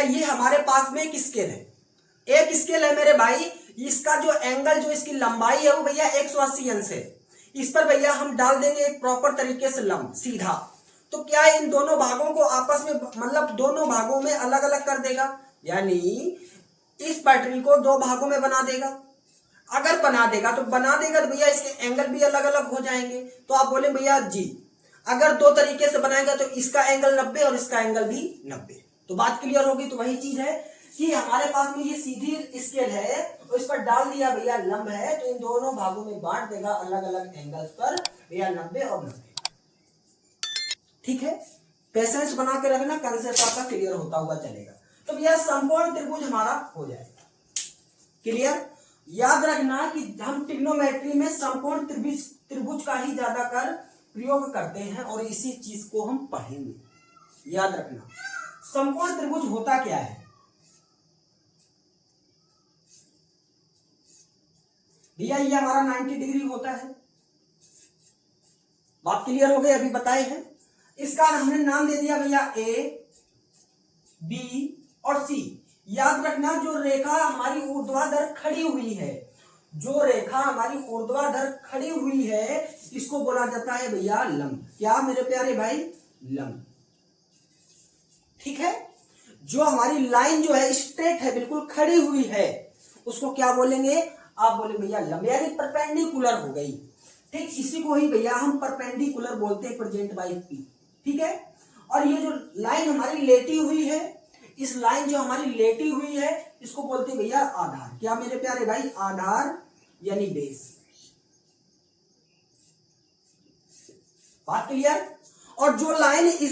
ये हमारे पास में एक स्केल है, एक स्केल है मेरे भाई। इसका जो एंगल, जो इसकी लंबाई है वो भैया 180 अंश है। इस पर भैया हम डाल देंगे एक प्रॉपर तरीके से लंब सीधा। तो क्या इन दोनों भागों को आपस में, मतलब दोनों भागों में अलग अलग कर देगा, यानी इस पटरी को दो भागों में बना देगा। अगर बना देगा तो भैया इसके एंगल भी अलग अलग हो जाएंगे। तो आप बोले भैया जी, अगर दो तरीके से बनाएगा तो इसका एंगल 90 और इसका एंगल भी 90। तो बात क्लियर होगी। तो वही चीज है कि हमारे पास में ये सीधी स्केल है, तो इस पर डाल दिया भैया लंब है, तो इन दोनों भागों में बांट देगा अलग अलग एंगल्स पर भैया 90 और 90। ठीक है, पेशेंस बना के रखना, कंसेप्ट आपका क्लियर होता हुआ चलेगा। तो भैया समकोण त्रिभुज हमारा हो जाएगा। क्लियर? याद रखना कि हम ट्रिग्नोमेट्री में समकोण त्रिभुज का ही ज्यादातर प्रयोग करते हैं और इसी चीज को हम पढ़ेंगे। याद रखना समकोण त्रिभुज होता क्या है। भैया ये हमारा 90 डिग्री होता है। बात क्लियर हो गई, अभी बताए हैं। इसका हमने नाम दे दिया भैया ए, बी और सी। याद रखना जो रेखा हमारी ऊर्ध्वाधर खड़ी हुई है, जो रेखा हमारी ऊर्ध्वाधर खड़ी हुई है, इसको बोला जाता है भैया लंब। क्या मेरे प्यारे भाई? लंब। ठीक है, जो हमारी लाइन जो है स्ट्रेट है, बिल्कुल खड़ी हुई है, उसको क्या बोलेंगे? आप बोले भैया लंब, यानी परपेंडिकुलर हो गई। ठीक, इसी को ही भैया हम परपेंडिकुलर बोलते हैं, प्रेजेंट बाय पी। ठीक है, और ये जो लाइन हमारी लेटी हुई है, इस लाइन जो हमारी लेटी हुई है, इसको बोलते हैं भैया आधार। क्या मेरे प्यारे भाई? आधार यानी बेस। बात क्लियर? और जो लाइन इस